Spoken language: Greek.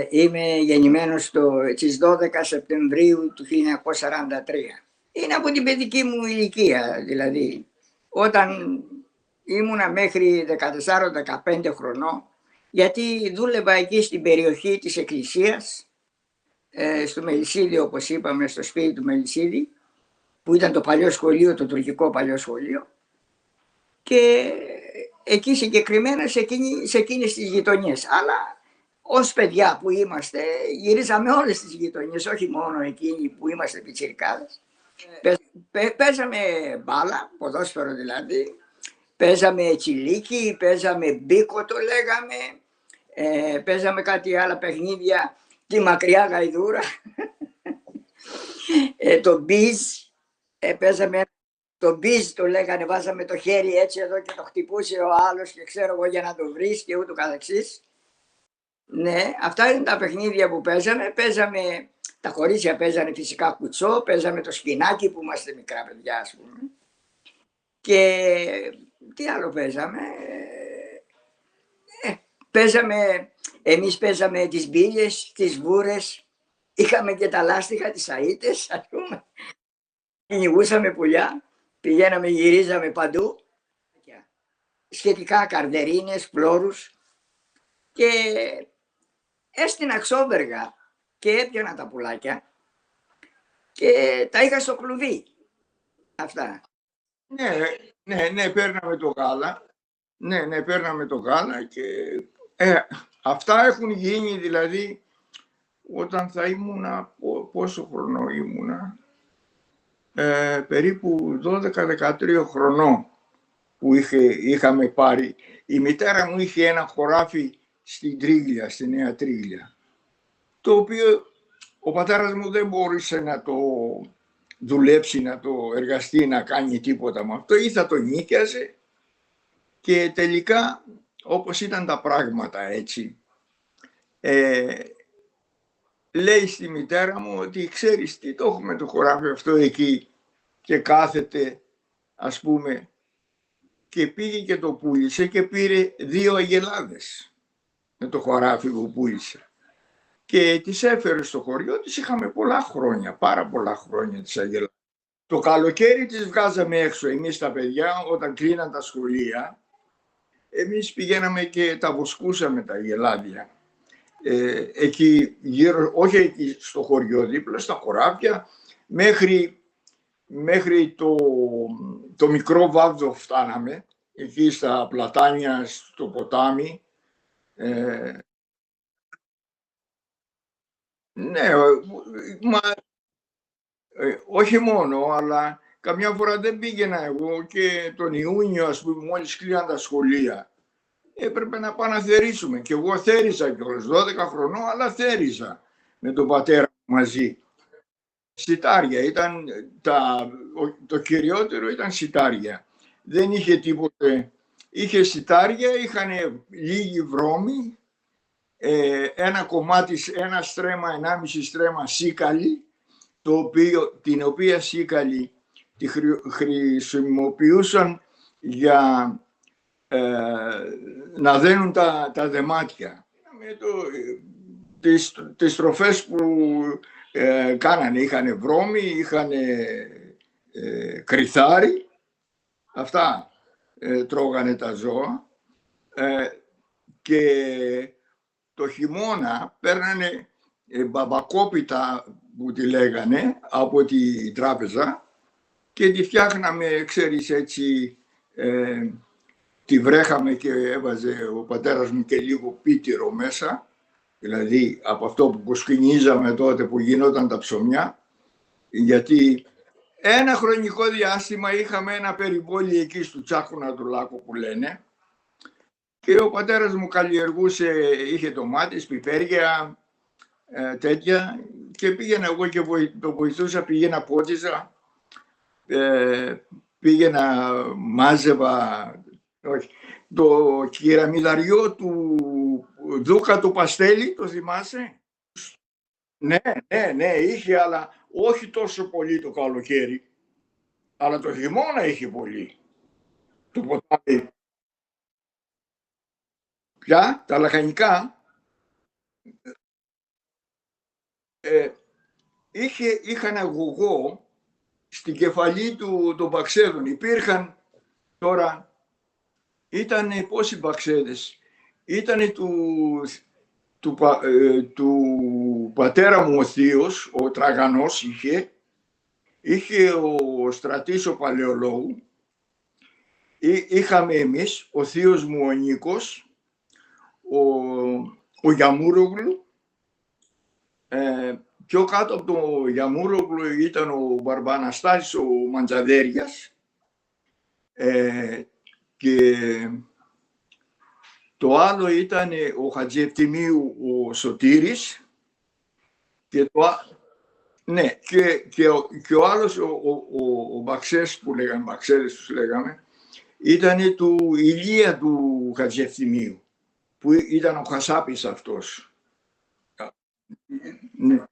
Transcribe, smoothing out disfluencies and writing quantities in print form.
Είμαι γεννημένος στις 12 Σεπτεμβρίου του 1943. Είναι από την παιδική μου ηλικία, δηλαδή. Όταν ήμουνα μέχρι 14-15 χρονών, γιατί δούλευα εκεί στην περιοχή της εκκλησίας, στο Μελισσίδη, όπως είπαμε, στο σπίτι του Μελισσίδη, που ήταν το παλιό σχολείο, το τουρκικό παλιό σχολείο, και εκεί συγκεκριμένα σε εκείνες τις γειτονιές. Αλλά ως παιδιά που είμαστε, γυρίζαμε όλες τις γειτονιές, όχι μόνο εκείνοι που είμαστε πιτσιρικάδες. Παίζαμε μπάλα, ποδόσφαιρο δηλαδή, παίζαμε τσιλίκι, παίζαμε μπίκο το λέγαμε, παίζαμε κάτι άλλα παιχνίδια, τη μακριά γαϊδούρα, το μπιζ, παίζαμε το μπιζ το λέγανε, βάζαμε το χέρι έτσι εδώ και το χτυπούσε ο άλλος και ξέρω εγώ για να το βρεις και ούτω καθεξής. Ναι, αυτά είναι τα παιχνίδια που παίζαμε. Τα κορίτσια παίζανε φυσικά κουτσό, παίζαμε το σπινάκι που είμαστε μικρά παιδιά, ας πούμε. Και τι άλλο παίζαμε. Εμείς παίζαμε τις μπίλες, τις βούρες, είχαμε και τα λάστιχα, τις αΐτες, ας πούμε. Κυνηγούσαμε πουλιά, πηγαίναμε, γυρίζαμε παντού. Σχετικά καρδερίνες, φλόρους. Και έστεινα ξόβεργα και έπιανα τα πουλάκια και τα είχα στο κλουβί. Αυτά. Ναι, παίρναμε το γάλα. Ναι, παίρναμε το γάλα και αυτά έχουν γίνει δηλαδή όταν θα ήμουνα, πόσο χρονό ήμουνα, περίπου 12-13 χρονών που είχαμε πάρει. Η μητέρα μου είχε ένα χωράφι στην Τρίγλια, στη Νέα Τρίγλια, το οποίο ο πατέρας μου δεν μπόρεσε να το δουλέψει, να το εργαστεί, να κάνει τίποτα με αυτό, ή θα το νίκιαζε, και τελικά, όπως ήταν τα πράγματα έτσι, λέει στη μητέρα μου ότι ξέρεις τι, το έχουμε το χωράφι αυτό εκεί και κάθεται, ας πούμε, και πήγε και το πούλησε και πήρε 2 αγελάδες με το χωράφι που πούλησε. Και τις έφερε στο χωριό, τις είχαμε πολλά χρόνια, πάρα πολλά χρόνια τις αγελάδες. Το καλοκαίρι τις βγάζαμε έξω εμείς τα παιδιά, όταν κλείναν τα σχολεία, εμείς πηγαίναμε και τα βοσκούσαμε τα αγελάδια. Εκεί γύρω, όχι εκεί στο χωριό δίπλα, στα χωράφια, μέχρι το μικρό Βάβδο φτάναμε, εκεί στα πλατάνια, στο ποτάμι. Ναι, όχι μόνο, αλλά καμιά φορά δεν πήγαινα εγώ και τον Ιούνιο, ας πούμε, μόλις κλείναν τα σχολεία. Έπρεπε να πάμε να θερήσουμε. Και εγώ θέριζα κιόλας, 12 χρονών, αλλά θέριζα με τον πατέρα μου μαζί. Σιτάρια ήταν, το κυριότερο ήταν σιτάρια. Δεν είχε τίποτε. Είχε σιτάρια, είχαν λίγοι βρώμοι, ένα κομμάτι, ένα στρέμμα, 1,5 στρέμμα σίκαλη, την οποία σίκαλη τη χρησιμοποιούσαν για να δένουν τα δεμάτια. Με τις τροφές που κάνανε, είχαν βρώμη, είχαν κρυθάρι, αυτά τρώγανε τα ζώα, και το χειμώνα παίρνανε μπαμπακόπιτα που τη λέγανε από τη τράπεζα και τη φτιάχναμε, ξέρεις, έτσι, τη βρέχαμε και έβαζε ο πατέρας μου και λίγο πίτυρο μέσα, δηλαδή από αυτό που κοσκινίζαμε τότε που γινόταν τα ψωμιά, γιατί ένα χρονικό διάστημα είχαμε ένα περιβόλι εκεί στο Τσάκουνα του Λάκου που λένε, και ο πατέρας μου καλλιεργούσε, είχε ντομάτες, πιπέρια, τέτοια, και πήγαινα εγώ και το βοηθούσα, πήγαινα πότιζα, πήγαινα μάζευα, το κεραμιδαριό του Δούκα του Παστέλη, το θυμάσαι? Ναι, είχε, αλλά όχι τόσο πολύ το καλοκαίρι, αλλά το χειμώνα είχε πολύ. Το ποτάμι. Ποια, τα λαχανικά? είχαν αγωγό στην κεφαλή των Παξέδων. Υπήρχαν τώρα, ήταν πόσοι Παξέδες, ήταν του πατέρα μου ο θείος, ο Τραγανός είχε ο Στρατής ο Παλαιολόγου, είχαμε εμείς, ο θείος μου ο Νίκος, ο Γιαμούρογλου, πιο κάτω από το Γιαμούρογλου ήταν ο Μπαρμπαναστάσης ο Μαντζαδέριας και το άλλο ήταν ο Χατζιευτημίου ο Σωτήρης και ναι, και ο άλλος ο Μπαξές που λέγαμε, Μπαξέδες τους λέγαμε, ήταν του Ηλία του Χατζιευτημίου που ήταν ο Χασάπης αυτός. Ναι.